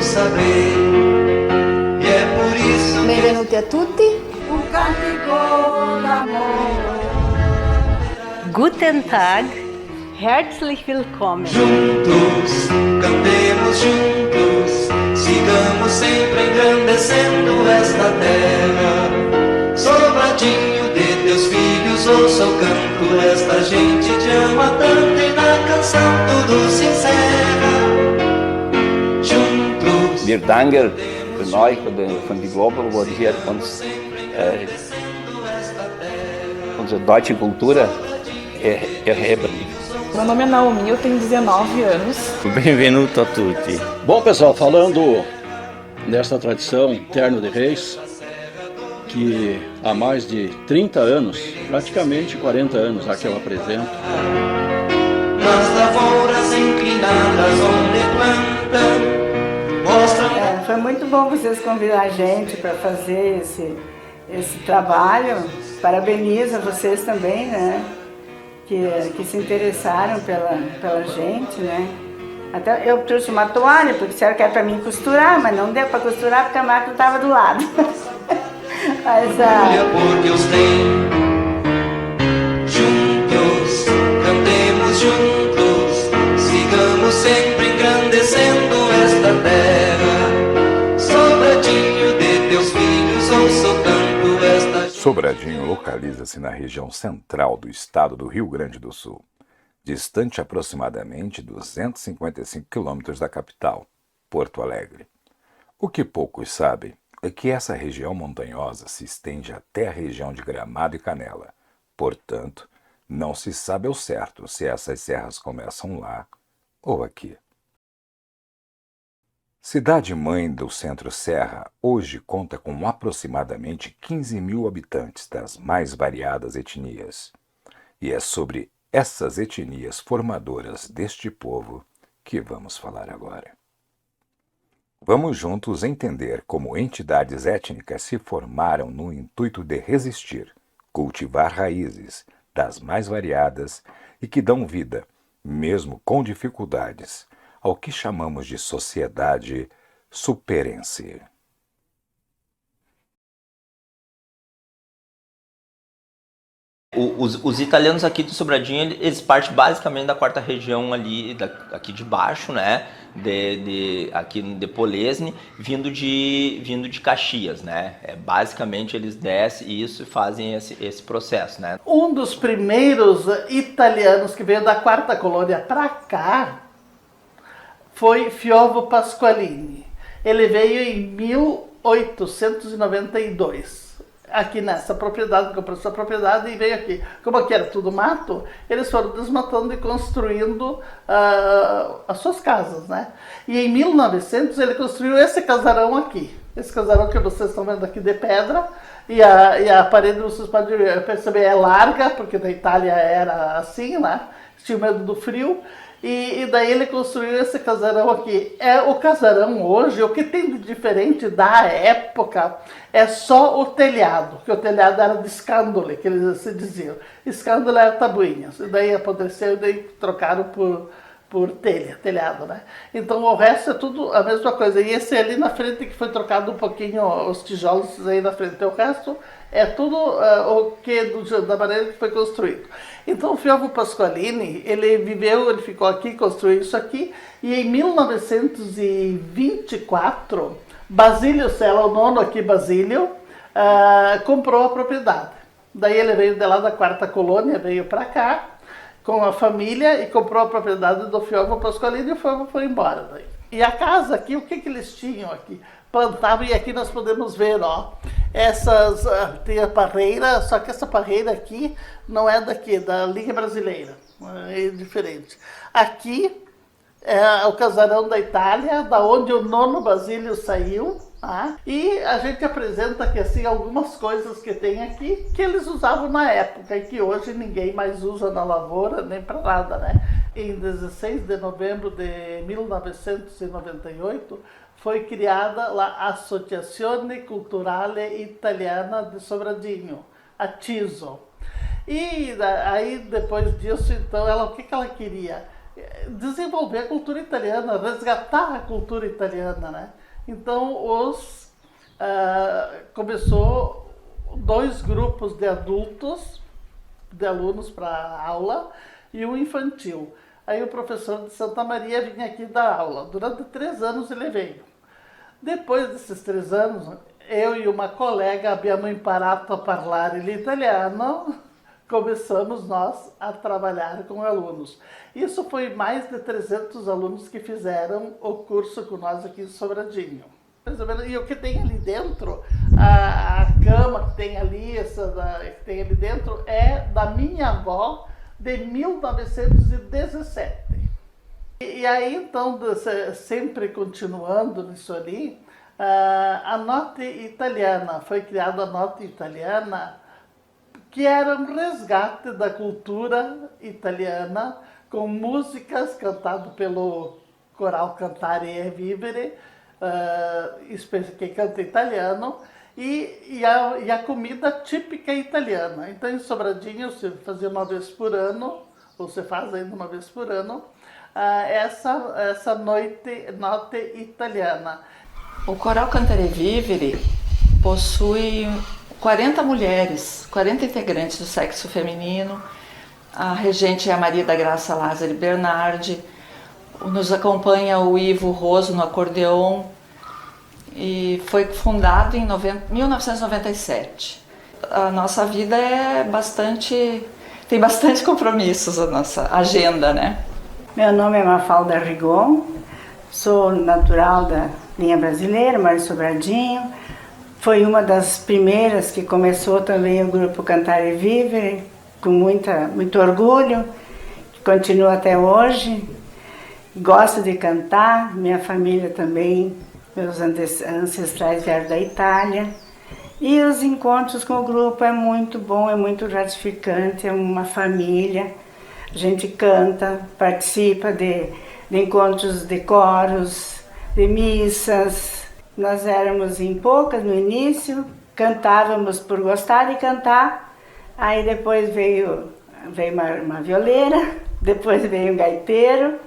saber. E é por isso Benvenuti a tutti. Un cantico d'amore. Guten Tag, herzlich willkommen. juntos, cantemos juntos, sigamos sempre engrandecendo esta terra. Sobradinho de teus filhos, ouça o canto, esta gente te ama tanto e na canção tudo se encerra. Juntos, Wir danken von euch, von die Global, wo hier unsere deutsche Kultur erheben. Meu nome é Naomi, eu tenho 19 anos. Benvenuto a tutti. Bom, pessoal, falando desta tradição Terno de Reis, que há mais de 30 anos, praticamente 40 anos, a que eu apresento. nas lavouras inclinadas onde plantam, mostram. Foi muito bom vocês convidar a gente para fazer esse trabalho. Parabenizo a vocês também, né? Que se interessaram pela gente, né? Até eu trouxe uma toalha, porque disseram que era para mim costurar, mas não deu para costurar porque a máquina estava do lado. Mas, Porque os tem juntos, cantemos juntos, sigamos sempre engrandecendo esta terra. Sobradinho de teus filhos, ouça o canto esta. Sobradinho localiza-se na região central do estado do Rio Grande do Sul, distante aproximadamente 255 quilômetros da capital, Porto Alegre. O que poucos sabem é que essa região montanhosa se estende até a região de Gramado e Canela. Portanto, não se sabe ao certo se essas serras começam lá ou aqui. Cidade-mãe do Centro-Serra, hoje conta com aproximadamente 15 mil habitantes das mais variadas etnias. E é sobre essas etnias formadoras deste povo que vamos falar agora. Vamos juntos entender como entidades étnicas se formaram no intuito de resistir, cultivar raízes das mais variadas e que dão vida, mesmo com dificuldades, ao que chamamos de sociedade superense. Os italianos aqui do Sobradinho, eles partem basicamente da quarta região ali, aqui de baixo, né? Aqui de Polesne, vindo de Caxias, né? Basicamente eles descem isso e fazem esse processo, né? Um dos primeiros italianos que veio da quarta colônia para cá foi Fiovo Pasqualini. Ele veio em 1892. Aqui nessa propriedade, comprou essa propriedade e veio aqui. Como aqui era tudo mato, eles foram desmatando e construindo as suas casas, né? E em 1900 ele construiu esse casarão aqui. Esse casarão que vocês estão vendo aqui de pedra. E a parede, vocês podem perceber, é larga, porque na Itália era assim, né? Tinha medo do frio. E daí ele construiu esse casarão aqui. O casarão hoje, o que tem de diferente da época é só o telhado, que o telhado era de escândole, que eles se diziam. Escândole era tabuinhas, e daí apodreceu e daí trocaram por telhado, né? Então o resto é tudo a mesma coisa. E esse ali na frente que foi trocado um pouquinho, os tijolos aí na frente, o resto é tudo da maneira que foi construído. Então o Fiovo Pasqualini, ele ficou aqui, construiu isso aqui, e em 1924, Basílio Sela, o nono aqui, Basílio, comprou a propriedade. Daí ele veio de lá da quarta colônia, veio para cá, com a família, e comprou a propriedade do Fiovo Pasqualini e o Fiovo foi embora. Daí. E a casa aqui, o que eles tinham aqui? Plantavam, e aqui nós podemos ver, ó, tem a parreira, só que essa parreira aqui não é daqui, da Liga Brasileira, é diferente. Aqui é o casarão da Itália, da onde o nono Basílio saiu, tá? E a gente apresenta aqui assim algumas coisas que tem aqui que eles usavam na época e que hoje ninguém mais usa na lavoura nem para nada, né? Em 16 de novembro de 1998 foi criada a Associazione Culturale Italiana de Sobradinho, a TISO. E aí depois disso, então, o que ela queria? desenvolver a cultura italiana, resgatar a cultura italiana, né? Então, começou 2 grupos de adultos, de alunos para aula, e um infantil. Aí o professor de Santa Maria vinha aqui dar aula. Durante 3 anos ele veio. Depois desses 3 anos, eu e uma colega abbiamo imparato a parlare l'italiano, começamos nós a trabalhar com alunos. Isso foi mais de 300 alunos que fizeram o curso com nós aqui em Sobradinho. E o que tem ali dentro, a cama que tem ali, que tem ali dentro, é da minha avó de 1917. E aí, então, sempre continuando nisso ali, a Notte Italiana, foi criada a Notte Italiana, que era um resgate da cultura italiana, com músicas cantadas pelo coral Cantare e Vivere, que canta italiano, e a comida típica italiana. Então, em Sobradinho, se fazia uma vez por ano, ou se faz ainda uma vez por ano, essa noite italiana. O Coral Cantare e Vivere possui 40 mulheres, 40 integrantes do sexo feminino. A regente é a Maria da Graça Lázari Bernardi. Nos acompanha o Ivo Roso no acordeon. E foi fundado em 1997. A nossa vida tem bastante compromissos, a nossa agenda, né? Meu nome é Mafalda Rigon, sou natural da linha brasileira, moro em Sobradinho. Foi uma das primeiras que começou também o grupo Cantare e Vivere, com muito orgulho, que continua até hoje. Gosto de cantar, minha família também, meus ancestrais vieram da Itália. E os encontros com o grupo é muito bom, é muito gratificante, é uma família. A gente canta, participa de encontros de coros, de missas. Nós éramos em poucas no início, cantávamos por gostar de cantar. Aí depois veio uma violeira, depois veio um gaiteiro.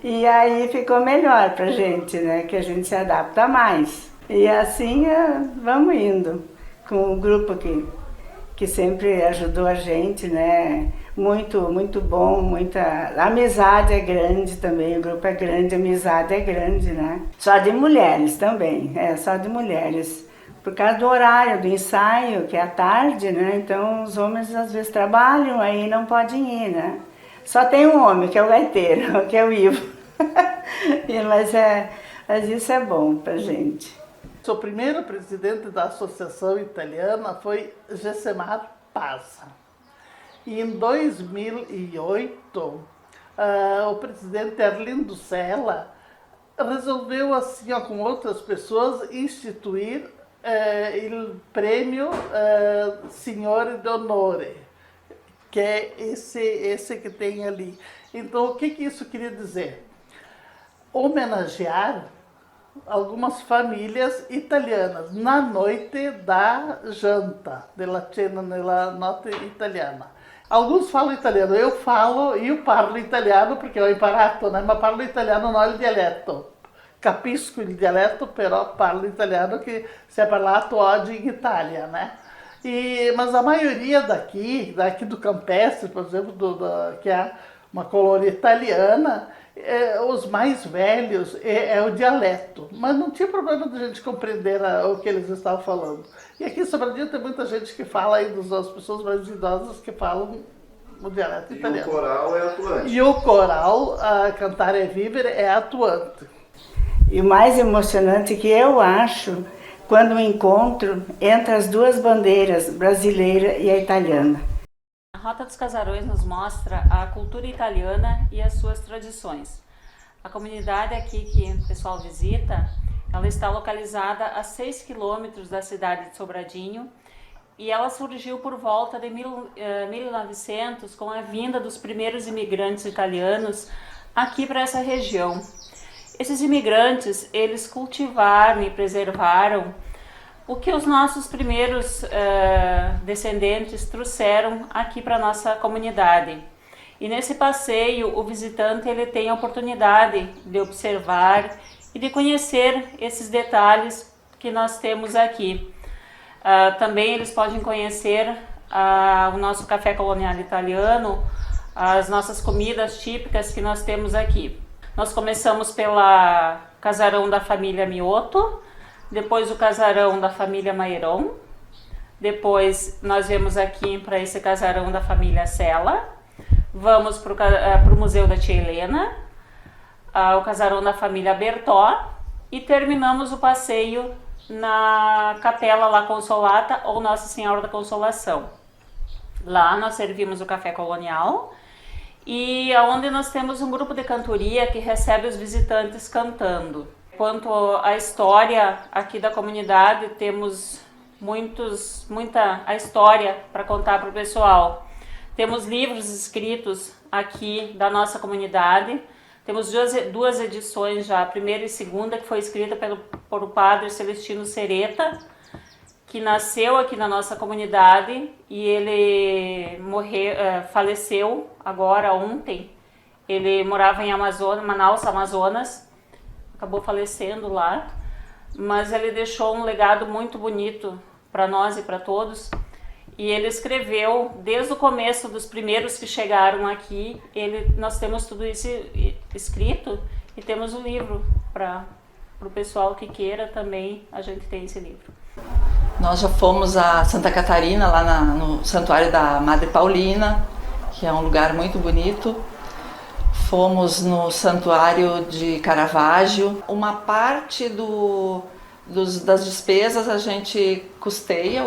E aí ficou melhor pra gente, né? Que a gente se adapta mais. E assim vamos indo, com o grupo que sempre ajudou a gente, né? Muito bom, a amizade é grande também, o grupo é grande, a amizade é grande, né? Só de mulheres também, só de mulheres. Por causa do horário do ensaio, que é à tarde, né? Então os homens às vezes trabalham, aí não podem ir, né? Só tem um homem, que é o gaiteiro, que é o Ivo. Mas isso é bom pra gente. O primeiro presidente da Associação Italiana foi Gessemar Pazza. E em 2008, o presidente Arlindo Sella resolveu, assim, com outras pessoas, instituir o prêmio Signore d'Onore, que é esse que tem ali. Então, o que isso queria dizer? Homenagear algumas famílias italianas na noite da janta, della cena nella notte italiana. Alguns falam italiano, eu parlo italiano perché ho imparato, né? Mas parlo italiano non il dialetto. Capisco il dialetto, però parlo italiano che si è parlato oggi in Itália, né? Mas a maioria daqui do Campestre, por exemplo, que é uma colônia italiana, os mais velhos é o dialeto, mas não tinha problema de a gente compreender o que eles estavam falando. E aqui em Sobradinho tem muita gente que fala, as pessoas mais idosas que falam o dialeto italiano. E o coral é atuante. E o coral, Cantare e Vivere, é atuante. E o mais emocionante que eu acho, quando o encontro entre as duas bandeiras, brasileira e a italiana. A Rota dos Casarões nos mostra a cultura italiana e as suas tradições. A comunidade aqui que o pessoal visita, ela está localizada a 6 quilômetros da cidade de Sobradinho e ela surgiu por volta de 1900 com a vinda dos primeiros imigrantes italianos aqui para essa região. Esses imigrantes, eles cultivaram e preservaram o que os nossos primeiros descendentes trouxeram aqui para a nossa comunidade. E nesse passeio, o visitante ele tem a oportunidade de observar e de conhecer esses detalhes que nós temos aqui. Também eles podem conhecer o nosso café colonial italiano, as nossas comidas típicas que nós temos aqui. Nós começamos pela casarão da família Mioto, depois o casarão da família Mairon, depois nós viemos aqui para esse casarão da família Sela, vamos para o Museu da Tia Helena, o casarão da família Bertó e terminamos o passeio na Capela La Consolata ou Nossa Senhora da Consolação. Lá nós servimos o café colonial e onde nós temos um grupo de cantoria que recebe os visitantes cantando. Quanto à história aqui da comunidade, temos muita a história para contar para o pessoal. Temos livros escritos aqui da nossa comunidade. Temos duas edições já, a primeira e segunda, que foi escrita por o padre Celestino Sereta, que nasceu aqui na nossa comunidade e ele faleceu agora ontem. Ele morava em Manaus, Amazonas, acabou falecendo lá, mas ele deixou um legado muito bonito para nós e para todos. E ele escreveu, desde o começo dos primeiros que chegaram aqui, nós temos tudo isso escrito e temos um livro para o pessoal que queira também, a gente tem esse livro. Nós já fomos a Santa Catarina, lá no Santuário da Madre Paulina, que é um lugar muito bonito. Fomos no Santuário de Caravaggio. Uma parte das despesas a gente custeia,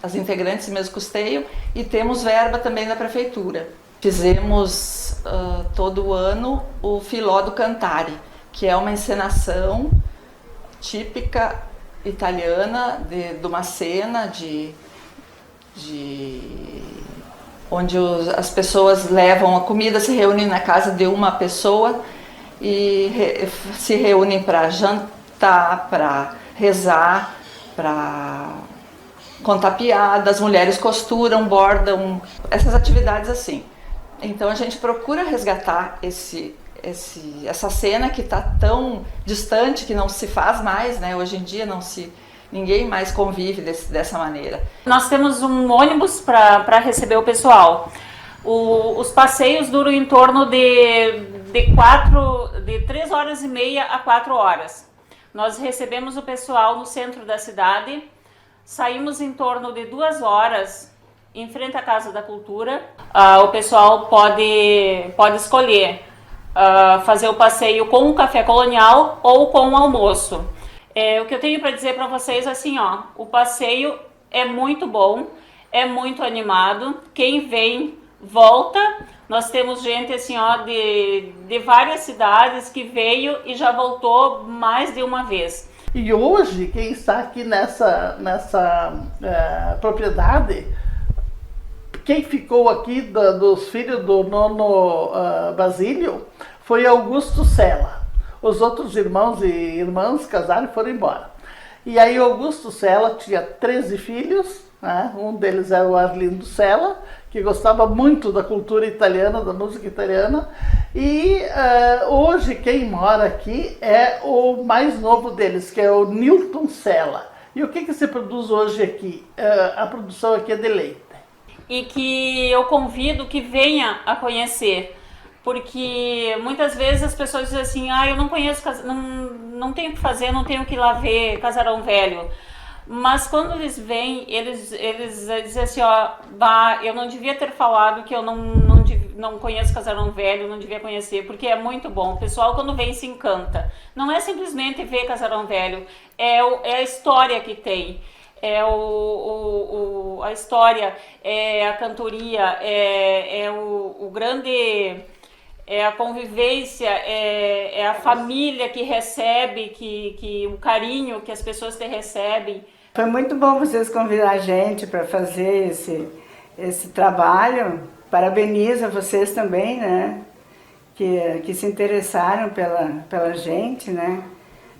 as integrantes mesmo custeiam, e temos verba também da prefeitura. Fizemos todo ano o Filó do Cantare, que é uma encenação típica italiana de uma cena onde as pessoas levam a comida, se reúnem na casa de uma pessoa e se reúnem para jantar, para rezar, para contar piadas, as mulheres costuram, bordam, essas atividades assim. Então a gente procura resgatar essa cena que está tão distante, que não se faz mais, né? Hoje em dia ninguém mais convive dessa maneira. Nós temos um ônibus para receber o pessoal. Os passeios duram em torno de 3 horas e meia a 4 horas. Nós recebemos o pessoal no centro da cidade, saímos em torno de 2 horas em frente à Casa da Cultura. O pessoal pode escolher fazer o passeio com o café colonial ou com o almoço. O que eu tenho para dizer para vocês assim, o passeio é muito bom, é muito animado, quem vem volta. Nós temos gente assim, de várias cidades que veio e já voltou mais de uma vez. E hoje, quem está aqui nessa propriedade, quem ficou aqui dos filhos do nono Basílio foi Augusto Sela. Os outros irmãos e irmãs casaram e foram embora. E aí Augusto Sela tinha 13 filhos, né? Um deles era o Arlindo Sela, que gostava muito da cultura italiana, da música italiana. E hoje quem mora aqui é o mais novo deles, que é o Nilton Sela. E o que se produz hoje aqui? A produção aqui é de leite. E que eu convido que venha a conhecer, porque muitas vezes as pessoas dizem assim, eu não conheço, não tenho o que fazer, não tenho que ir lá ver Casarão Velho. Mas quando eles vêm, eles dizem assim, eu não devia ter falado que eu não conheço Casarão Velho, não devia conhecer, porque é muito bom. O pessoal quando vem se encanta. Não é simplesmente ver Casarão Velho, é a história que tem. A história, a cantoria, o grande, a convivência, a família que recebe, o carinho que as pessoas te recebem. Foi muito bom vocês convidar a gente para fazer esse trabalho. Parabenizo a vocês também, né, que se interessaram pela gente, né.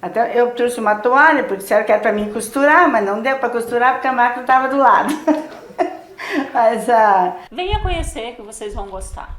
Até eu trouxe uma toalha, porque disseram que era para mim costurar, mas não deu para costurar porque a máquina estava do lado. Mas Venha conhecer que vocês vão gostar.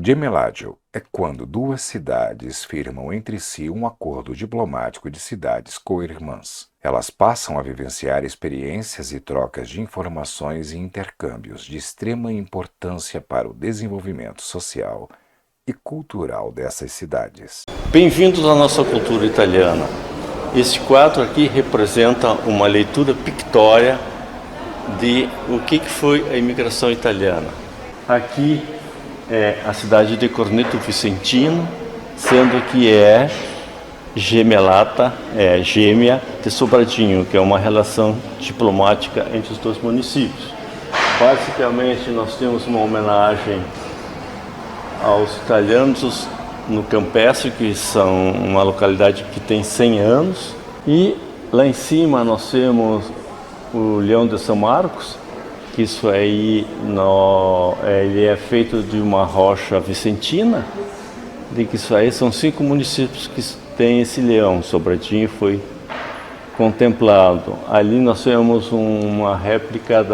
Gemeládio é quando duas cidades firmam entre si um acordo diplomático de cidades co-irmãs. Elas passam a vivenciar experiências e trocas de informações e intercâmbios de extrema importância para o desenvolvimento social e cultural dessas cidades. Bem-vindos à nossa cultura italiana. Este quadro aqui representa uma leitura pictória de o que foi a imigração italiana. Aqui é a cidade de Corneto Vicentino, sendo que é gemelata, gêmea de Sobradinho, que é uma relação diplomática entre os dois municípios. Basicamente, nós temos uma homenagem aos italianos no Campestre, que são uma localidade que tem 100 anos, e lá em cima nós temos o Leão de São Marcos. Isso aí ele é feito de uma rocha vicentina, de que isso aí são 5 municípios que têm esse leão. Sobradinho foi contemplado. Ali nós temos uma réplica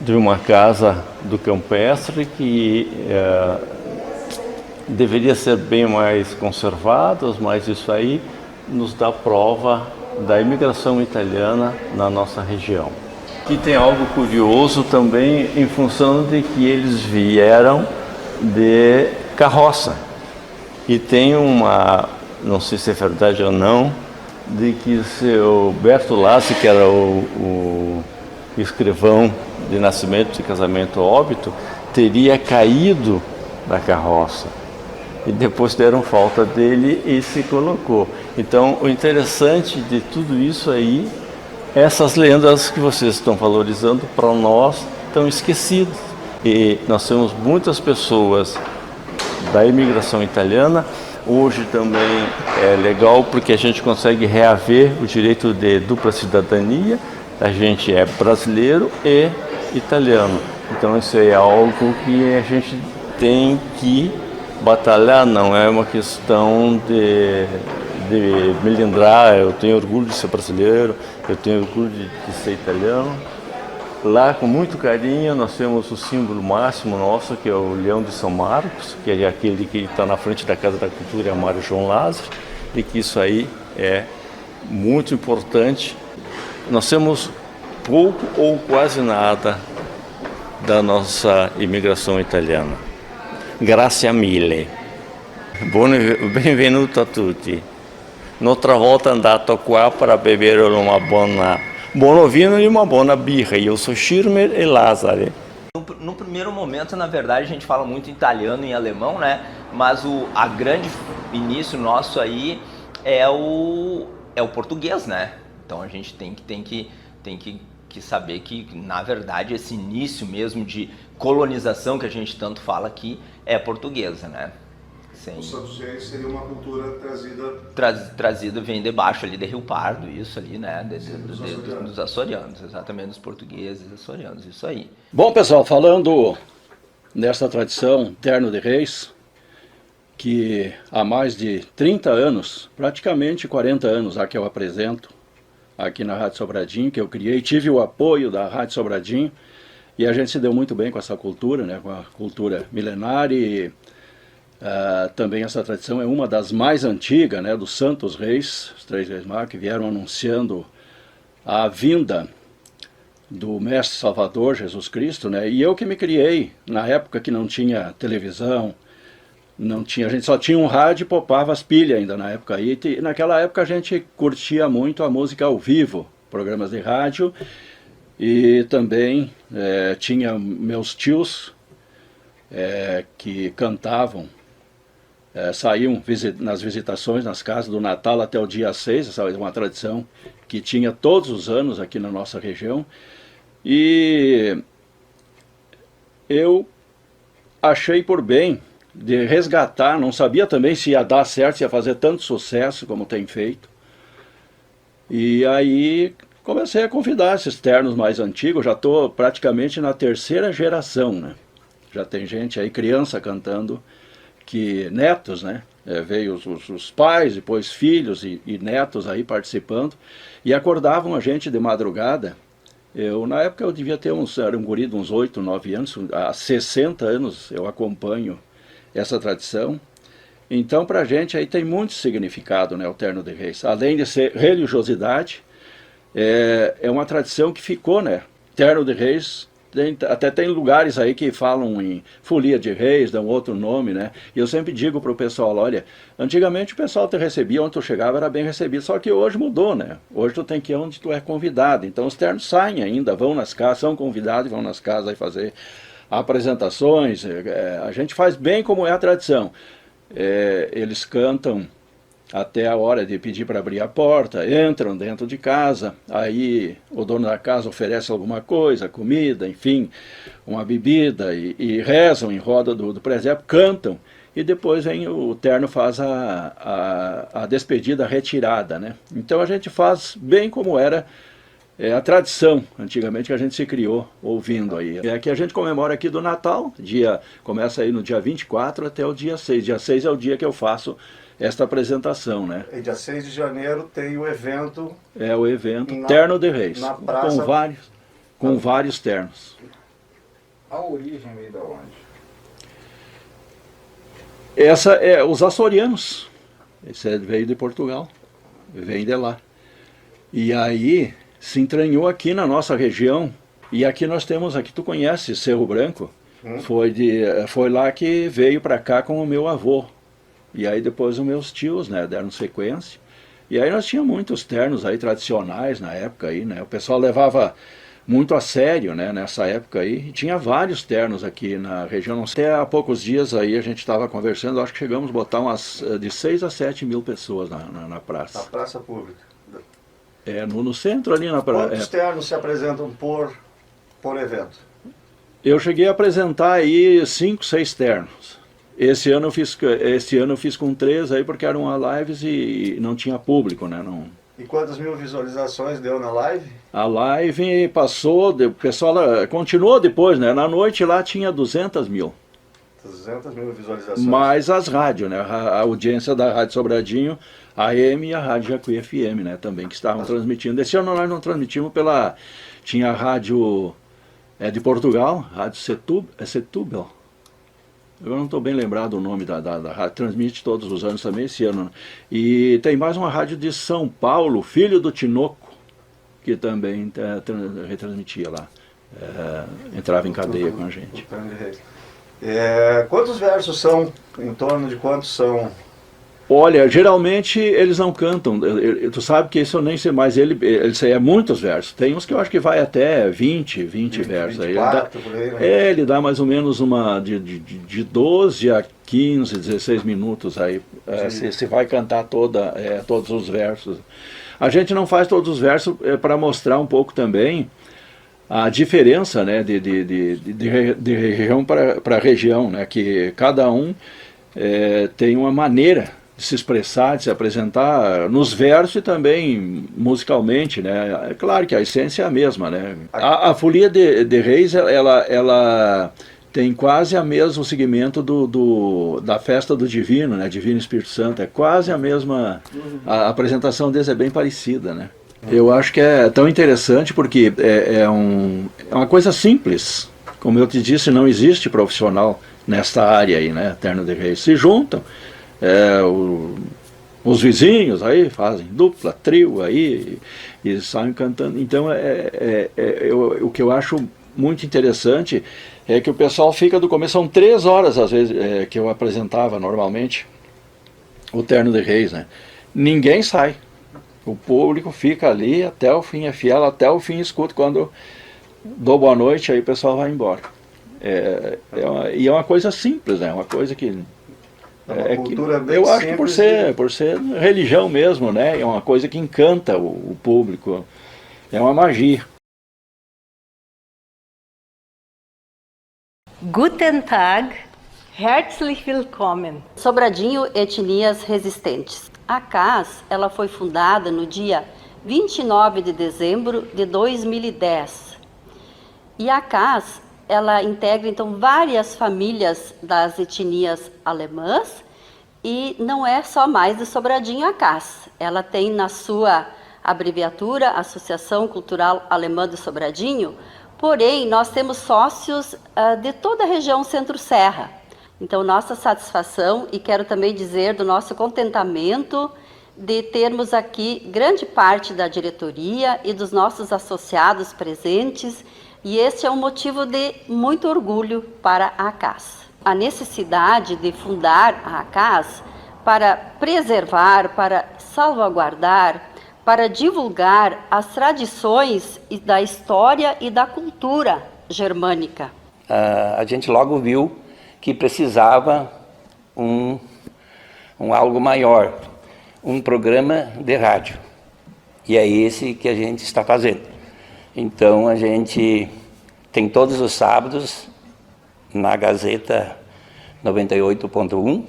de uma casa do Campestre que deveria ser bem mais conservada, mas isso aí nos dá prova da imigração italiana na nossa região. E tem algo curioso também em função de que eles vieram de carroça. E tem uma, não sei se é verdade ou não, de que o seu Bertolazzi, que era o escrivão de nascimento, de casamento, óbito, teria caído da carroça. E depois deram falta dele e se colocou. Então, o interessante de tudo isso aí, essas lendas que vocês estão valorizando, para nós, estão esquecidas. E nós temos muitas pessoas da imigração italiana. Hoje também é legal porque a gente consegue reaver o direito de dupla cidadania. A gente é brasileiro e italiano. Então isso é algo que a gente tem que batalhar, não é uma questão de melindrar. Eu tenho orgulho de ser brasileiro, eu tenho orgulho de ser italiano. Lá, com muito carinho, nós temos o símbolo máximo nosso, que é o Leão de São Marcos, que é aquele que está na frente da Casa da Cultura, Mário João Lázaro, e que isso aí é muito importante. Nós temos pouco ou quase nada da nossa imigração italiana. Grazie mille. Benvenuto a tutti. Un'altra volta andato qua para beber uma buono vino e uma boa birra. Eu sou Schirmer e Lázaro. No primeiro momento, na verdade, a gente fala muito italiano e alemão, né? Mas a grande início nosso aí é o português, né? Então a gente tem que saber que, na verdade, esse início mesmo de colonização que a gente tanto fala aqui é portuguesa, né? O Santos Reis seria uma cultura trazida vem de baixo ali de Rio Pardo, isso ali, né? Dos açorianos, exatamente, dos portugueses açorianos, isso aí. Bom, pessoal, falando nessa tradição Terno de Reis, que há mais de 30 anos, praticamente 40 anos a que eu apresento aqui na Rádio Sobradinho, que eu criei, tive o apoio da Rádio Sobradinho, e a gente se deu muito bem com essa cultura, né? Com a cultura milenária, Também essa tradição é uma das mais antigas, né, dos Santos Reis, os 3 Reis Magos, que vieram anunciando a vinda do Mestre Salvador, Jesus Cristo, né? E eu que me criei na época que não tinha televisão, a gente só tinha um rádio e popava as pilhas ainda na época aí. E naquela época a gente curtia muito a música ao vivo, programas de rádio, e também tinha meus tios que cantavam, saíam nas visitações nas casas do Natal até o dia 6, essa é uma tradição que tinha todos os anos aqui na nossa região. E eu achei por bem de resgatar, não sabia também se ia dar certo, se ia fazer tanto sucesso como tem feito. E aí comecei a convidar esses ternos mais antigos, já estou praticamente na 3ª geração, né? Já tem gente aí, criança cantando, netos, né? Veio os pais, depois filhos e netos aí participando, e acordavam a gente de madrugada. Na época eu devia ter era um guri de uns 8, 9 anos, há 60 anos eu acompanho essa tradição. Então pra gente aí tem muito significado, né, o Terno de Reis. Além de ser religiosidade, é uma tradição que ficou, né? Terno de Reis, até tem lugares aí que falam em folia de reis, dão outro nome, né? E eu sempre digo pro pessoal, olha, antigamente o pessoal te recebia, onde tu chegava era bem recebido, só que hoje mudou, né? Hoje tu tem que ir onde tu é convidado, então os ternos saem ainda, vão nas casas, são convidados e vão nas casas aí fazer apresentações, a gente faz bem como é a tradição. Eles cantam até a hora de pedir para abrir a porta, entram dentro de casa, aí o dono da casa oferece alguma coisa, comida, enfim, uma bebida, e rezam em roda do presépio, cantam, e depois vem o terno faz a despedida, a retirada, né? Então a gente faz bem como era a tradição, antigamente, que a gente se criou ouvindo aí. Que a gente comemora aqui do Natal, começa aí no dia 24 até o dia 6. Dia 6 é o dia que eu faço esta apresentação, né? E dia 6 de janeiro tem o evento... O evento Terno de Reis, na praça... com vários ternos. A origem veio de onde? Essa é os açorianos, esse veio de Portugal, vem de lá. E aí se entranhou aqui na nossa região, e aqui nós temos, aqui tu conhece Cerro Branco, foi lá que veio para cá com o meu avô. E aí depois os meus tios, né, deram sequência. E aí nós tínhamos muitos ternos aí tradicionais na época aí, né? O pessoal levava muito a sério, né, nessa época aí. E tinha vários ternos aqui na região. Até há poucos dias aí a gente estava conversando, acho que chegamos a botar de 6 a 7 mil pessoas na praça. Na praça pública. No centro ali na praça. Quantos ternos se apresentam por evento? Eu cheguei a apresentar aí 5, 6 ternos. Esse ano eu fiz com 3 aí porque eram lives e não tinha público, né? Não... E quantas mil visualizações deu na live? A live passou, o pessoal continuou depois, né? Na noite lá tinha 200 mil. 200 mil visualizações. Mais as rádios, né? A audiência da Rádio Sobradinho, AM e a Rádio Jacuí FM, né? Também que estavam transmitindo. Esse ano nós não transmitimos tinha a rádio de Portugal, Rádio Setúbal. Eu não estou bem lembrado o nome da rádio, transmite todos os anos também esse ano. E tem mais uma rádio de São Paulo, Filho do Tinoco, que também retransmitia lá, entrava em cadeia com a gente. Quantos versos são? Em torno de quantos são? Olha, geralmente eles não cantam, tu sabe que isso eu nem sei mais, ele é muitos versos, tem uns que eu acho que vai até 20 versos. 24, por aí, né? Ele dá mais ou menos uma de 12 a 15, 16 minutos aí, se vai cantar todos os versos. A gente não faz todos os versos para mostrar um pouco também a diferença, né, de região para região, né, que cada um tem uma maneira de se expressar, de se apresentar nos versos e também musicalmente, né? É claro que a essência é a mesma, né? A folia de Reis, ela tem quase o mesmo segmento da festa do Divino, né? Divino Espírito Santo, é quase a mesma, a apresentação deles é bem parecida, né? Eu acho que é tão interessante porque é uma coisa simples, como eu te disse, não existe profissional nesta área aí, né? Terno de Reis. Se juntam, os vizinhos aí fazem dupla, trio aí e saem cantando. Então o que eu acho muito interessante é que o pessoal fica do começo, são 3 horas às vezes que eu apresentava normalmente o Terno de Reis, né? Ninguém sai, o público fica ali até o fim, é fiel até o fim, escuta. Quando dou boa noite, aí o pessoal vai embora. E é uma coisa simples, né? Uma coisa que uma cultura bem eu acho que simples por ser religião mesmo, né? É uma coisa que encanta o público, é uma magia. Guten Tag, herzlich willkommen. Sobradinho Etnias Resistentes. A CAS, ela foi fundada no dia 29 de dezembro de 2010. E a CAS, ela integra então várias famílias das etnias alemãs e não é só mais de Sobradinho a CAS. Ela tem na sua abreviatura Associação Cultural Alemã de Sobradinho, porém nós temos sócios de toda a região Centro-Serra. Então nossa satisfação, e quero também dizer do nosso contentamento de termos aqui grande parte da diretoria e dos nossos associados presentes, e este é um motivo de muito orgulho para a CAS. A necessidade de fundar a CAS para preservar, para salvaguardar, para divulgar as tradições da história e da cultura germânica. A gente logo viu que precisava um algo maior, um programa de rádio. E é esse que a gente está fazendo. Então a gente tem todos os sábados na Gazeta 98.1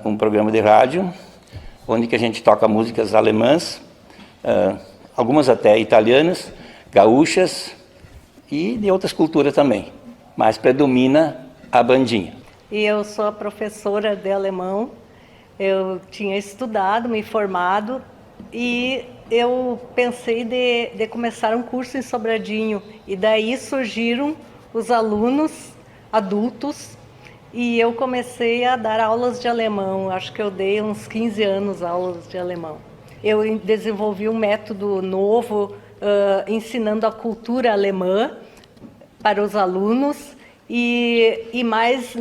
um programa de rádio onde que a gente toca músicas alemãs, algumas até italianas, gaúchas e de outras culturas também, mas predomina a bandinha. E eu sou a professora de alemão, eu tinha estudado, me formado e eu pensei de começar um curso em Sobradinho e daí surgiram os alunos adultos e eu comecei a dar aulas de alemão. Acho que eu dei uns 15 anos aulas de alemão. Eu desenvolvi um método novo ensinando a cultura alemã para os alunos e mais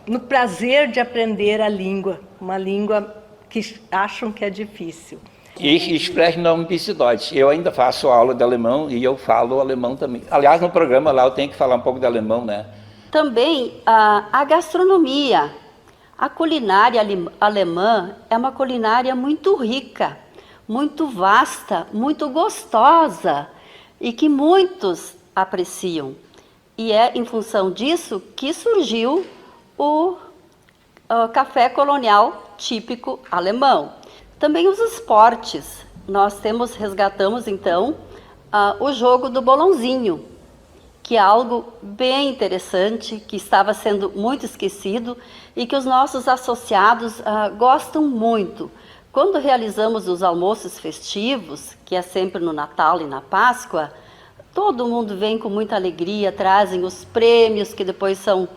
no prazer de aprender a língua, uma língua que acham que é difícil. Ich spreche noch ein bisschen Deutsch. Eu ainda faço aula de alemão e eu falo alemão também. Aliás, no programa lá eu tenho que falar um pouco de alemão, né? Também a gastronomia. A culinária alemã é uma culinária muito rica, muito vasta, muito gostosa e que muitos apreciam. E é em função disso que surgiu o café colonial típico alemão. Também os esportes. Nós resgatamos então o jogo do bolãozinho, que é algo bem interessante, que estava sendo muito esquecido e que os nossos associados gostam muito. Quando realizamos os almoços festivos, que é sempre no Natal e na Páscoa, todo mundo vem com muita alegria, trazem os prêmios que depois são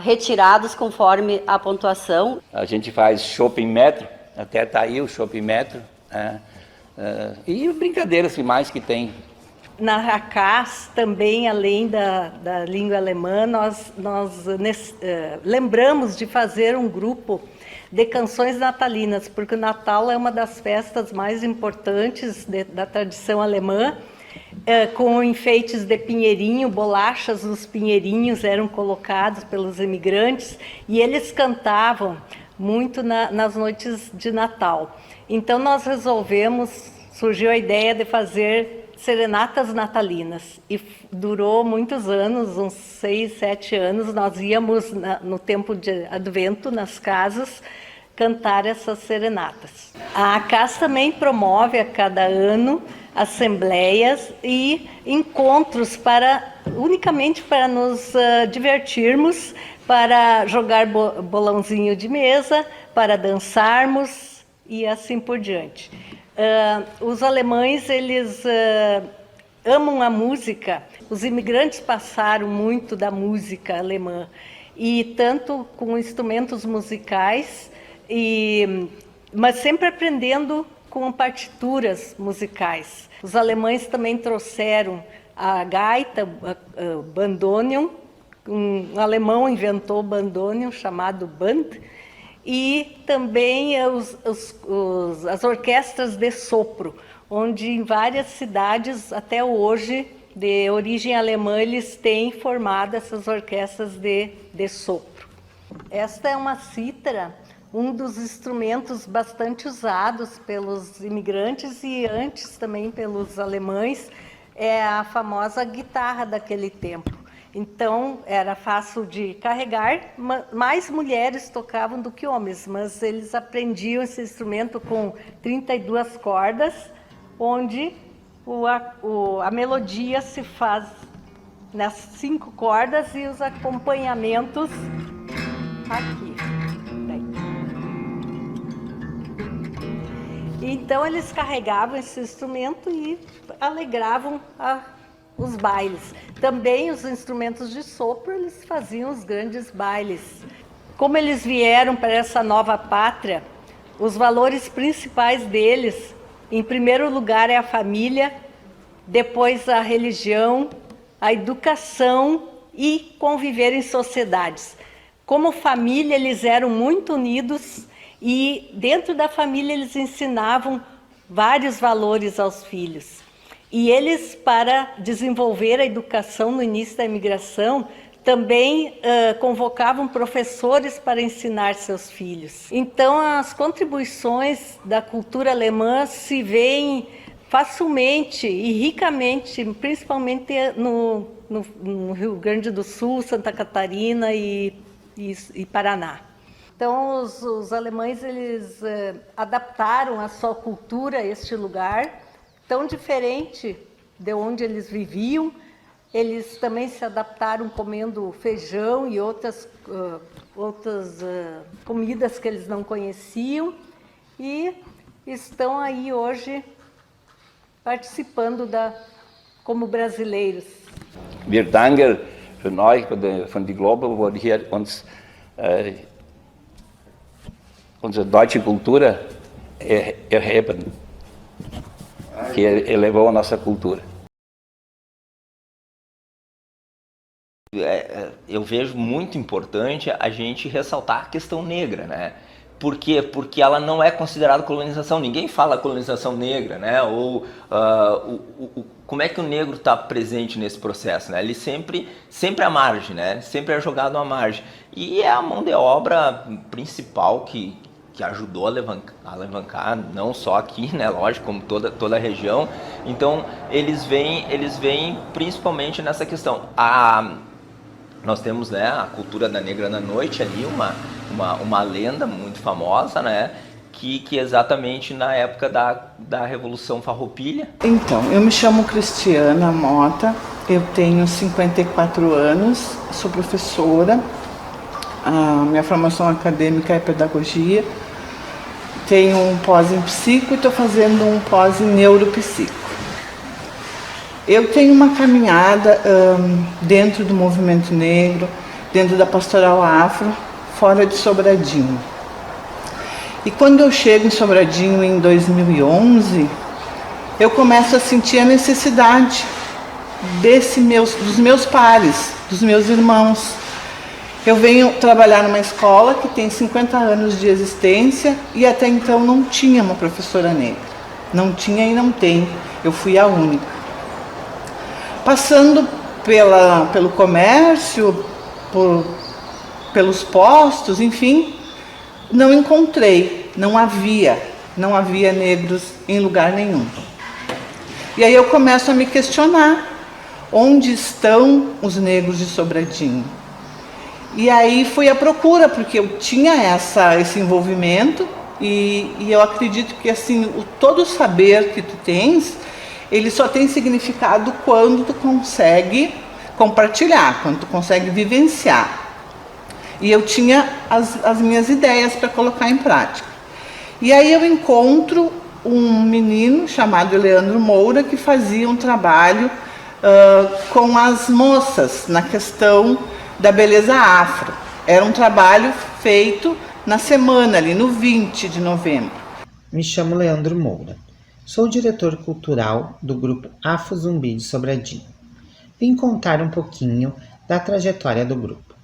retirados conforme a pontuação. A gente faz shopping metro, até está aí o shopping metro, e brincadeiras mais que tem. Na CAS também, além da língua alemã, nós lembramos de fazer um grupo de canções natalinas, porque o Natal é uma das festas mais importantes da tradição alemã, com enfeites de pinheirinho, bolachas dos pinheirinhos eram colocados pelos imigrantes e eles cantavam muito nas noites de Natal. Então nós surgiu a ideia de fazer serenatas natalinas e durou muitos anos, uns 6, 7 anos, nós íamos no tempo de advento nas casas cantar essas serenatas. A CAS também promove a cada ano assembleias e encontros unicamente para nos divertirmos, para jogar bolãozinho de mesa, para dançarmos e assim por diante. Os alemães, eles amam a música. Os imigrantes passaram muito da música alemã, e tanto com instrumentos musicais, mas sempre aprendendo com partituras musicais. Os alemães também trouxeram a gaita, o bandoneon. Um alemão inventou o bandoneon, chamado Band, e também as orquestras de sopro, onde em várias cidades, até hoje, de origem alemã, eles têm formado essas orquestras de sopro. Esta é uma cítara, um dos instrumentos bastante usados pelos imigrantes e antes também pelos alemães, é a famosa guitarra daquele tempo. Então, era fácil de carregar, mais mulheres tocavam do que homens, mas eles aprendiam esse instrumento com 32 cordas, onde a melodia se faz nas 5 cordas e os acompanhamentos aqui. Então, eles carregavam esse instrumento e alegravam os bailes. Também os instrumentos de sopro, eles faziam os grandes bailes. Como eles vieram para essa nova pátria, os valores principais deles, em primeiro lugar, é a família, depois a religião, a educação e conviver em sociedades. Como família, eles eram muito unidos e dentro da família eles ensinavam vários valores aos filhos. E eles, para desenvolver a educação no início da imigração, também convocavam professores para ensinar seus filhos. Então, as contribuições da cultura alemã se veem facilmente e ricamente, principalmente no Rio Grande do Sul, Santa Catarina e Paraná. Então, os alemães eles adaptaram a sua cultura a este lugar, tão diferente de onde eles viviam. Eles também se adaptaram comendo feijão e outras comidas que eles não conheciam e estão aí hoje participando como brasileiros. Wir danken für euch von der Globe, wo hier uns unsere deutsche Kultur erheben, que elevou a nossa cultura. Eu vejo muito importante a gente ressaltar a questão negra, né? Por quê? Porque ela não é considerada colonização. Ninguém fala colonização negra, né? Ou como é que o negro está presente nesse processo, né? Ele sempre à margem, né? Sempre é jogado à margem. E é a mão de obra principal que ajudou a alavancar, não só aqui, né? Lógico, como toda a região. Então, eles vêm principalmente nessa questão. Nós temos, né, a cultura da Negra na Noite ali, uma lenda muito famosa, né, que exatamente na época da Revolução Farroupilha. Então, eu me chamo Cristiana Mota, eu tenho 54 anos, sou professora, a minha formação acadêmica é pedagogia, tenho um pós em psico e estou fazendo um pós em neuropsico. Eu tenho uma caminhada dentro do movimento negro, dentro da pastoral afro, fora de Sobradinho. E quando eu chego em Sobradinho em 2011, eu começo a sentir a necessidade dos meus pares, dos meus irmãos. Eu venho trabalhar numa escola que tem 50 anos de existência e até então não tinha uma professora negra. Não tinha e não tem. Eu fui a única. Passando pelo comércio, pelos postos, enfim, não encontrei, não havia negros em lugar nenhum. E aí eu começo a me questionar, onde estão os negros de Sobradinho? E aí fui à procura, porque eu tinha esse envolvimento e eu acredito que assim, todo o saber que tu tens, ele só tem significado quando tu consegue compartilhar, quando tu consegue vivenciar. E eu tinha as minhas ideias para colocar em prática. E aí eu encontro um menino chamado Leandro Moura que fazia um trabalho com as moças na questão da beleza afro. Era um trabalho feito na semana, ali no 20 de novembro. Me chamo Leandro Moura. Sou diretor cultural do grupo Afro Zumbi de Sobradinho. Vim contar um pouquinho da trajetória do grupo.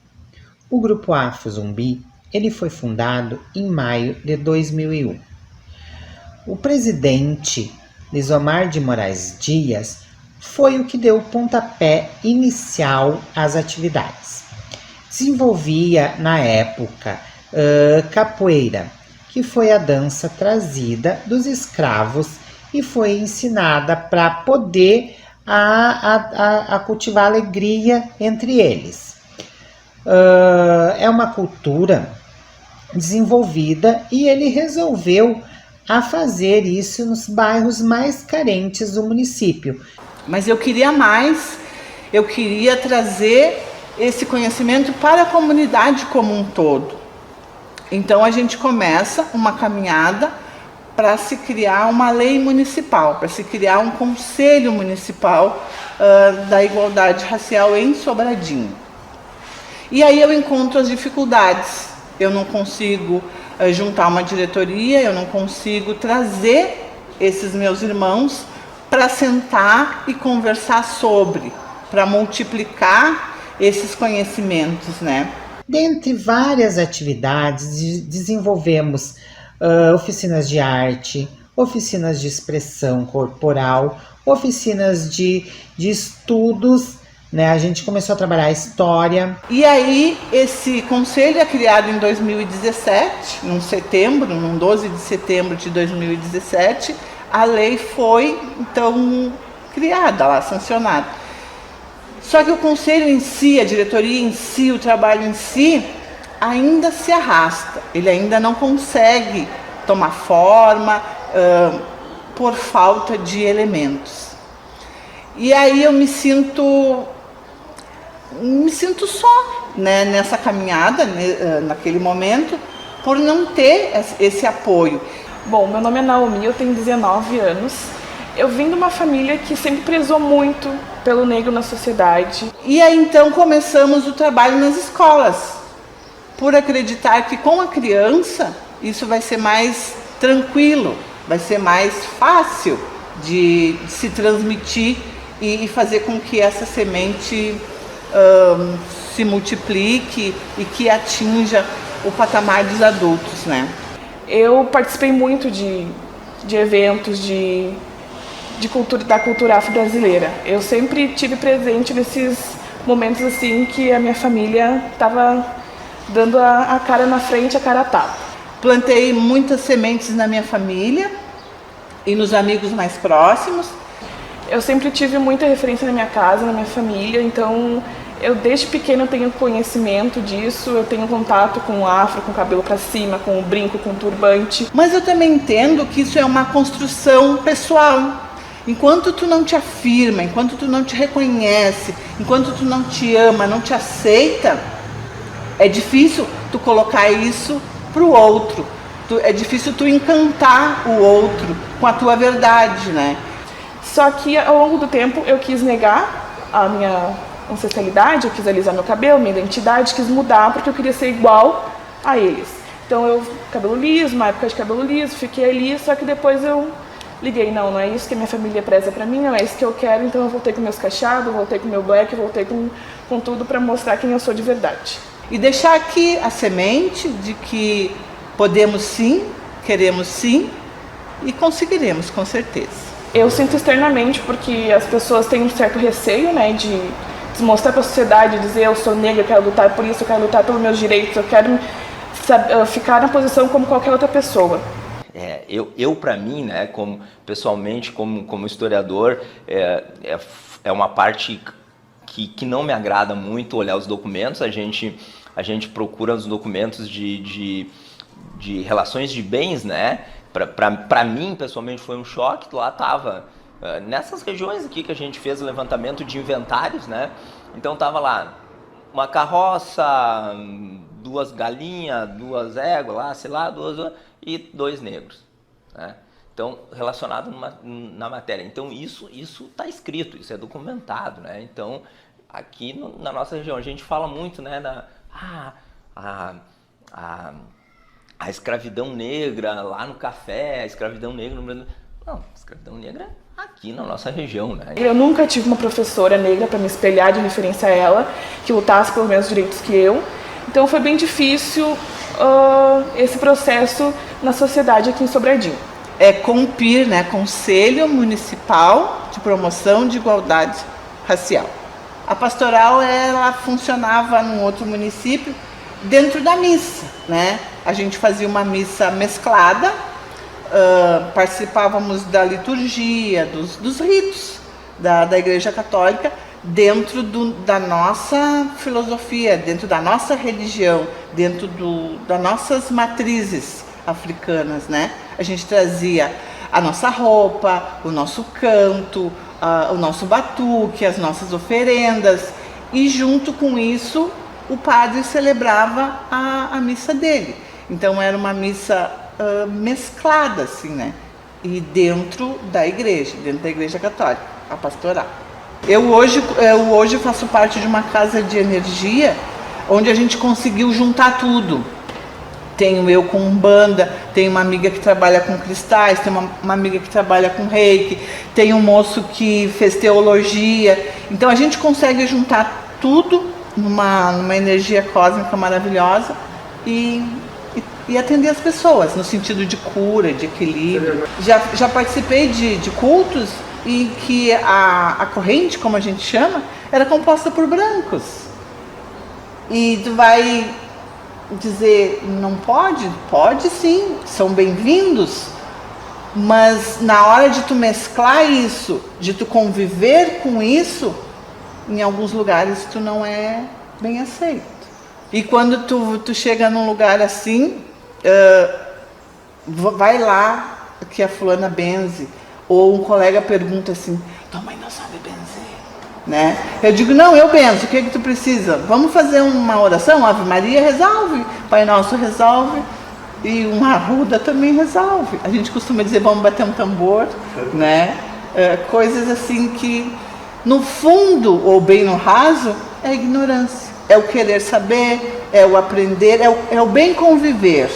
O grupo Afro Zumbi, ele foi fundado em maio de 2001. O presidente Lisomar de Moraes Dias foi o que deu o pontapé inicial às atividades. Desenvolvia, na época, capoeira, que foi a dança trazida dos escravos e foi ensinada para poder a cultivar alegria entre eles. É uma cultura desenvolvida e ele resolveu a fazer isso nos bairros mais carentes do município. Mas eu queria mais, eu queria trazer esse conhecimento para a comunidade como um todo. Então a gente começa uma caminhada para se criar uma lei municipal, para se criar um conselho municipal da igualdade racial em Sobradinho. E aí eu encontro as dificuldades. Eu não consigo juntar uma diretoria, eu não consigo trazer esses meus irmãos para sentar e conversar sobre, para multiplicar esses conhecimentos, né? Dentre várias atividades, desenvolvemos oficinas de arte, oficinas de expressão corporal, oficinas de estudos, né? A gente começou a trabalhar a história. E aí, esse conselho é criado em 2017, num 12 de setembro de 2017, a lei foi, então, criada lá, sancionada. Só que o conselho em si, a diretoria em si, o trabalho em si, ainda se arrasta. Ele ainda não consegue tomar forma por falta de elementos. E aí eu me sinto só, né, nessa caminhada, naquele momento, por não ter esse apoio. Bom, meu nome é Naomi, eu tenho 19 anos. Eu vim de uma família que sempre prezou muito pelo negro na sociedade. E aí então começamos o trabalho nas escolas, por acreditar que com a criança isso vai ser mais tranquilo, vai ser mais fácil de se transmitir e fazer com que essa semente se multiplique e que atinja o patamar dos adultos, né? Eu participei muito de eventos da cultura afro-brasileira. Eu sempre tive presente nesses momentos assim que a minha família estava dando a cara na frente, a cara a tapa. Plantei muitas sementes na minha família e nos amigos mais próximos. Eu sempre tive muita referência na minha casa, na minha família, então eu desde pequena tenho conhecimento disso, eu tenho contato com o afro, com o cabelo para cima, com o brinco, com o turbante. Mas eu também entendo que isso é uma construção pessoal. Enquanto tu não te afirma, enquanto tu não te reconhece, enquanto tu não te ama, não te aceita, é difícil tu colocar isso pro outro. É difícil tu encantar o outro com a tua verdade, né? Só que ao longo do tempo eu quis negar a minha ancestralidade, eu quis alisar meu cabelo, minha identidade, quis mudar porque eu queria ser igual a eles. Então eu, cabelo liso, uma época de cabelo liso, fiquei ali, só que depois eu liguei, não é isso que a minha família preza pra mim, não é isso que eu quero, então eu voltei com meus cacheados, voltei com meu black, voltei com tudo pra mostrar quem eu sou de verdade. E deixar aqui a semente de que podemos sim, queremos sim e conseguiremos, com certeza. Eu sinto externamente porque as pessoas têm um certo receio, né, de mostrar para a sociedade, dizer eu sou negra, eu quero lutar por isso, eu quero lutar pelos meus direitos, eu quero ficar na posição como qualquer outra pessoa. Eu para mim, né, pessoalmente, como historiador, é uma parte que não me agrada muito olhar os documentos. A gente procura os documentos de relações de bens, né? Para mim, pessoalmente, foi um choque. Lá estava nessas regiões aqui que a gente fez o levantamento de inventários, né? Então tava lá uma carroça, 2 galinhas, 2 éguas, lá, sei lá, 2 e 2 negros, né? Então, relacionado na matéria. Então, isso está escrito, isso é documentado, né? Então, aqui na nossa região, a gente fala muito, né, a escravidão negra lá no café, a escravidão negra no Brasil. Não, a escravidão negra aqui na nossa região, né? Eu nunca tive uma professora negra para me espelhar de referência a ela, que lutasse pelos mesmos direitos que eu. Então foi bem difícil esse processo na sociedade aqui em Sobradinho. É COMPIR, né? Conselho Municipal de Promoção de Igualdade Racial. A pastoral, ela funcionava num outro município dentro da missa, né? A gente fazia uma missa mesclada, participávamos da liturgia, dos ritos da Igreja Católica, dentro da nossa filosofia, dentro da nossa religião, dentro das nossas matrizes africanas, né? A gente trazia a nossa roupa, o nosso canto, o nosso batuque, as nossas oferendas, e junto com isso o padre celebrava a missa dele. Então era uma missa mesclada, assim, né? E dentro da Igreja Católica, a pastoral. Eu hoje faço parte de uma casa de energia onde a gente conseguiu juntar tudo. Tenho eu com Umbanda, tenho uma amiga que trabalha com cristais, tenho uma amiga que trabalha com reiki, tem um moço que fez teologia. Então a gente consegue juntar tudo numa energia cósmica maravilhosa e atender as pessoas no sentido de cura, de equilíbrio. Já participei de cultos em que a corrente, como a gente chama, era composta por brancos. E tu vai dizer, não pode? Pode sim, são bem-vindos, mas na hora de tu mesclar isso, de tu conviver com isso, em alguns lugares tu não é bem aceito. E quando tu chega num lugar assim, vai lá que a fulana benze, ou um colega pergunta assim, tua mãe não sabe benzer, né? Eu digo, não, eu benzo, o que tu precisa? Vamos fazer uma oração, Ave Maria resolve, Pai Nosso resolve, e uma arruda também resolve. A gente costuma dizer, vamos bater um tambor, né? Coisas assim que, no fundo, ou bem no raso, é a ignorância. É o querer saber, é o aprender, é o bem conviver,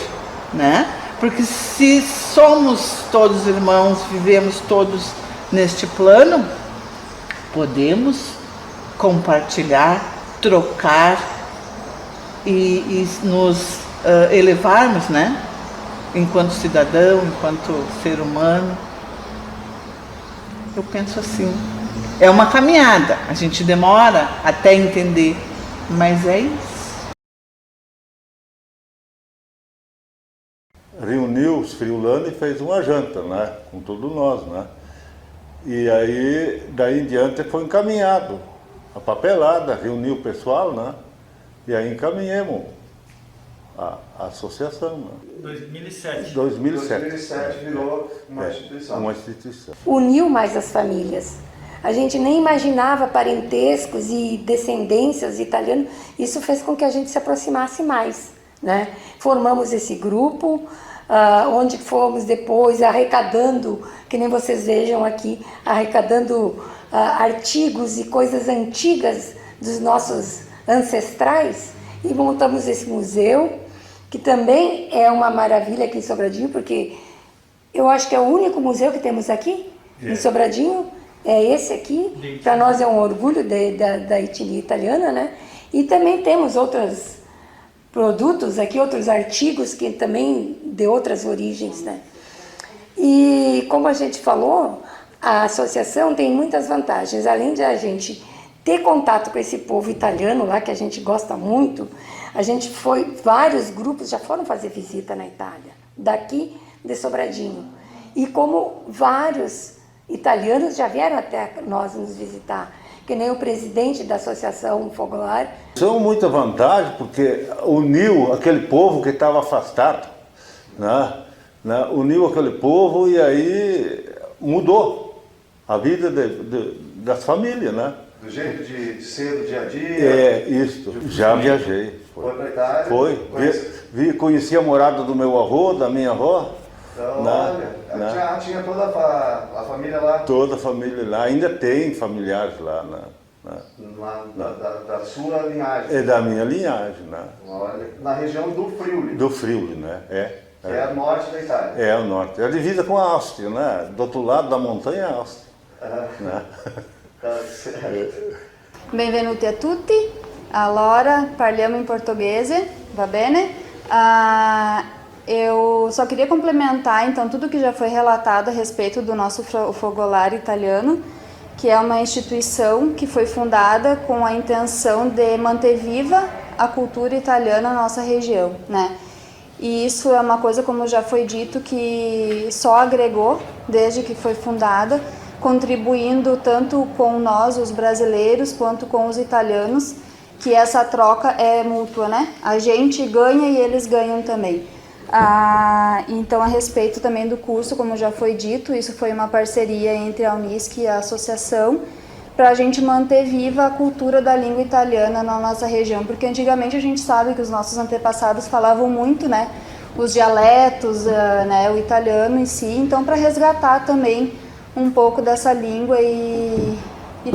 né? Porque se somos todos irmãos, vivemos todos neste plano, podemos compartilhar, trocar e nos elevarmos, né? Enquanto cidadão, enquanto ser humano. Eu penso assim, é uma caminhada, a gente demora até entender, mas é isso. Reuniu os friulanos e fez uma janta, né? Com todos nós, né? E aí, daí em diante, foi encaminhado a papelada, reuniu o pessoal, né? E aí encaminhamos a associação. Né? 2007. 2007 virou uma instituição. Uma instituição. Uniu mais as famílias. A gente nem imaginava parentescos e descendências italianas. Isso fez com que a gente se aproximasse mais, né? Formamos esse grupo, onde fomos depois arrecadando, que nem vocês vejam aqui, arrecadando artigos e coisas antigas dos nossos ancestrais, e montamos esse museu, que também é uma maravilha aqui em Sobradinho, porque eu acho que é o único museu que temos aqui em Sobradinho, é esse aqui. Para nós é um orgulho da etnia italiana, né? E também temos outros produtos aqui, outros artigos que também de outras origens, né? E como a gente falou, a associação tem muitas vantagens. Além de a gente ter contato com esse povo italiano lá, que a gente gosta muito, a gente vários grupos já foram fazer visita na Itália, daqui de Sobradinho. E como vários italianos já vieram até nós nos visitar, que nem o presidente da Associação Fogolar. São muita vantagem, porque uniu aquele povo que estava afastado, né? Uniu aquele povo e aí mudou a vida das famílias, né? Do jeito de ser do dia a dia? É, isso. Já viajei. Foi para a Itália? Foi. Conheci a morada do meu avô, da minha avó, Então, olha, tinha toda a família lá? Toda a família lá, ainda tem familiares lá, Da sua linhagem? É da minha linhagem, né? Olha, na região do Friuli? Do Friuli, né? Que é o norte da Itália? É, o norte. É a divisa com a Áustria, né? Do outro lado da montanha é a Áustria. Né? Benvenuti a tutti. Allora, parliamo in portoghese, va bene? Eu só queria complementar, então, tudo que já foi relatado a respeito do nosso Fogolar italiano, que é uma instituição que foi fundada com a intenção de manter viva a cultura italiana na nossa região, né? E isso é uma coisa, como já foi dito, que só agregou desde que foi fundada, contribuindo tanto com nós, os brasileiros, quanto com os italianos, que essa troca é mútua, né? A gente ganha e eles ganham também. Então, a respeito também do curso, como já foi dito, isso foi uma parceria entre a Unisc e a associação para a gente manter viva a cultura da língua italiana na nossa região, porque antigamente a gente sabe que os nossos antepassados falavam muito, né, os dialetos, né, o italiano em si, então para resgatar também um pouco dessa língua e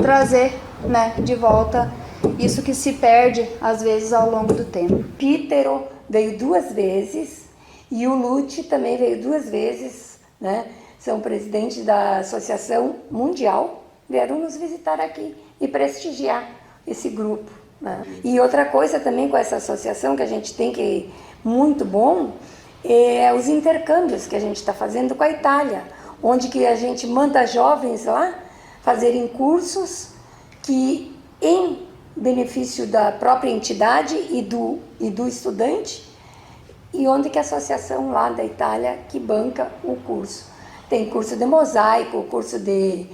trazer, né, de volta isso que se perde às vezes ao longo do tempo. Pítero veio 2 vezes. E o Lute também veio 2 vezes, né? São presidentes da Associação Mundial, vieram nos visitar aqui e prestigiar esse grupo, né? E outra coisa também com essa associação que a gente tem que muito bom é os intercâmbios que a gente está fazendo com a Itália, onde que a gente manda jovens lá fazerem cursos que em benefício da própria entidade e do estudante, e onde que a associação lá da Itália que banca o curso. Tem curso de mosaico, curso de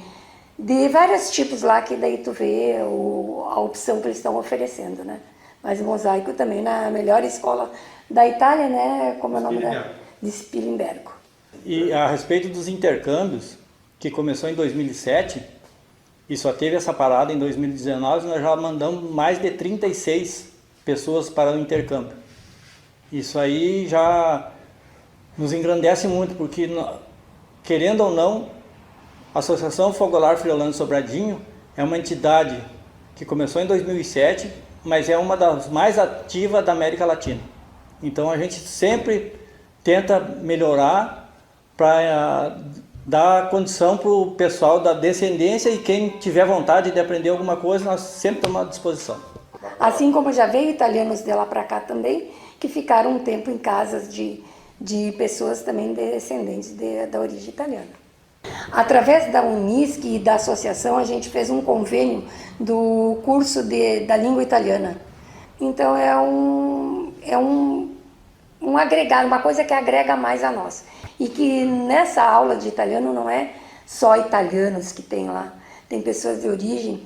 vários tipos lá, que daí tu vê a opção que eles estão oferecendo, né? Mas o mosaico também na melhor escola da Itália, né? Como é o nome de Spilimbergo. E a respeito dos intercâmbios, que começou em 2007, e só teve essa parada em 2019, nós já mandamos mais de 36 pessoas para o intercâmbio. Isso aí já nos engrandece muito, porque, querendo ou não, a Associação Fogolar Friulano Sobradinho é uma entidade que começou em 2007, mas é uma das mais ativas da América Latina. Então a gente sempre tenta melhorar para dar condição para o pessoal da descendência, e quem tiver vontade de aprender alguma coisa, nós sempre estamos à disposição. Assim como já veio italianos de lá para cá também, que ficaram um tempo em casas de pessoas também descendentes da origem italiana. Através da Unisc e da associação, a gente fez um convênio do curso da língua italiana. Então é um agregar, uma coisa que agrega mais a nós. E que nessa aula de italiano não é só italianos que tem lá, tem pessoas de origem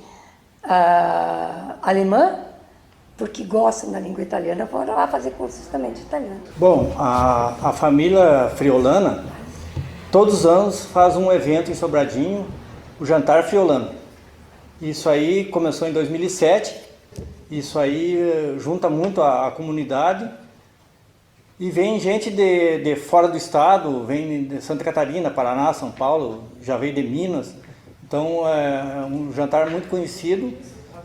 alemã, porque gostam da língua italiana, foram lá fazer cursos também de italiano. Bom, a família friulana, todos os anos faz um evento em Sobradinho, o Jantar Friulano. Isso aí começou em 2007, isso aí junta muito a comunidade, e vem gente de fora do estado, vem de Santa Catarina, Paraná, São Paulo, já veio de Minas. Então é um jantar muito conhecido,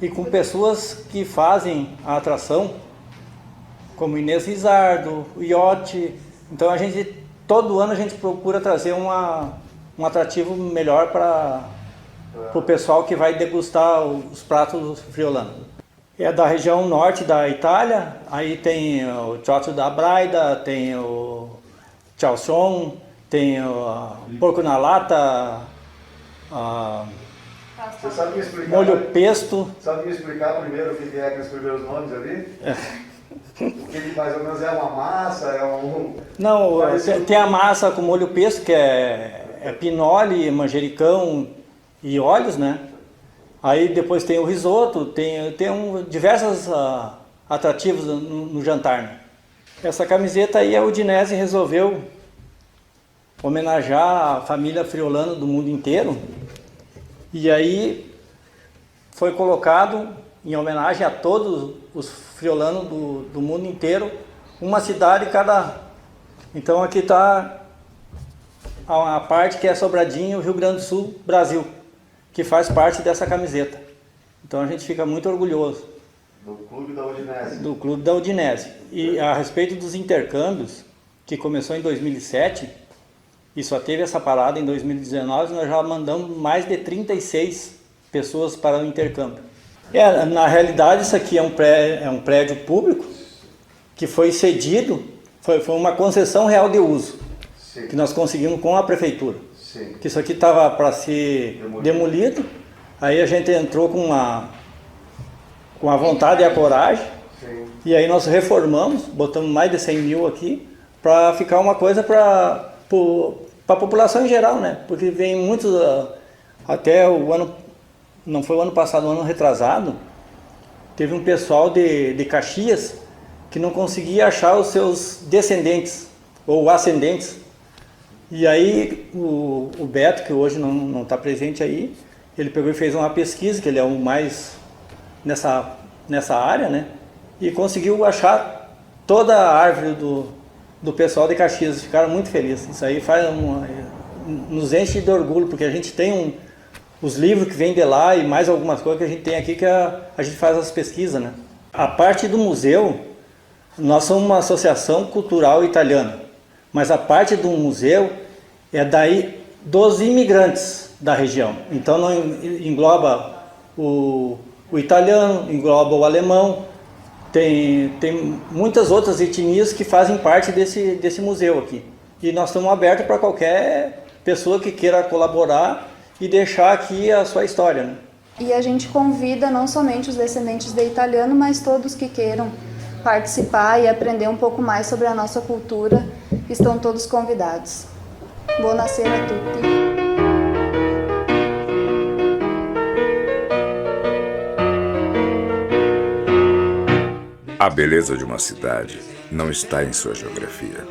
e com pessoas que fazem a atração, como Inês Rizardo, o Iotti. Então todo ano a gente procura trazer um atrativo melhor para o pessoal que vai degustar os pratos friulanos. É da região norte da Itália, aí tem o Ciotto da Braida, tem o Chalson, tem o porco na lata, Você sabe me explicar? molho pesto. Sabe me explicar primeiro o que é aqueles primeiros nomes ali? O que mais ou menos é uma massa? Não, tem a massa com molho pesto, que é pinole, manjericão e óleos, né? Aí depois tem o risoto, tem diversos atrativos no jantar, né? Essa camiseta aí a Udinese resolveu homenagear a família friulana do mundo inteiro. E aí foi colocado, em homenagem a todos os friulanos do mundo inteiro, uma cidade cada. Então aqui está a parte que é Sobradinho, Rio Grande do Sul, Brasil, que faz parte dessa camiseta. Então a gente fica muito orgulhoso. Do Clube da Udinese. Do Clube da Udinese. E a respeito dos intercâmbios, que começou em 2007, e só teve essa parada em 2019, nós já mandamos mais de 36 pessoas para o intercâmbio. Na realidade, isso aqui é um prédio público que foi cedido, foi uma concessão real de uso, sim, que nós conseguimos com a prefeitura. Sim. Que isso aqui estava para ser demolido, aí a gente entrou com a vontade e a coragem, sim, e aí nós reformamos, botamos mais de 100 mil aqui, para ficar uma coisa para a população em geral, né? Porque vem muitos, até o ano, não foi o ano passado, o ano retrasado, teve um pessoal de Caxias que não conseguia achar os seus descendentes ou ascendentes. E aí o Beto, que hoje não está presente aí, ele pegou e fez uma pesquisa, que ele é o mais nessa área, né? E conseguiu achar toda a árvore do pessoal de Caxias. Ficaram muito felizes. Isso aí nos enche de orgulho, porque a gente tem os livros que vêm de lá e mais algumas coisas que a gente tem aqui que a gente faz as pesquisas, né? A parte do museu, nós somos uma associação cultural italiana, mas a parte do museu é daí dos imigrantes da região. Então não engloba o italiano, engloba o alemão, tem muitas outras etnias que fazem parte desse museu aqui. E nós estamos abertos para qualquer pessoa que queira colaborar e deixar aqui a sua história, né? E a gente convida não somente os descendentes de italiano, mas todos que queiram participar e aprender um pouco mais sobre a nossa cultura, estão todos convidados. Buonasera a tutti. A beleza de uma cidade não está em sua geografia.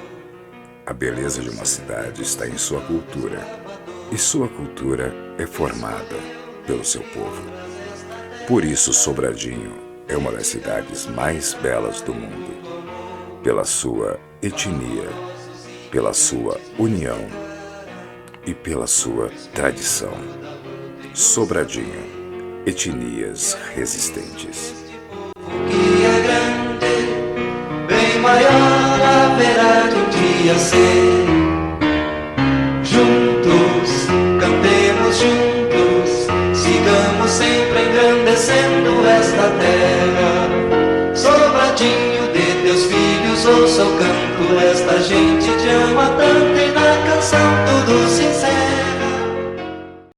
A beleza de uma cidade está em sua cultura. E sua cultura é formada pelo seu povo. Por isso, Sobradinho é uma das cidades mais belas do mundo. Pela sua etnia, pela sua união e pela sua tradição. Sobradinho, etnias resistentes. Que é grande, bem maior haverá de um dia ser. Juntos, cantemos juntos, sigamos sempre engrandecendo esta terra. Sobradinho de teus filhos, ouça o canto, esta gente te ama tanto e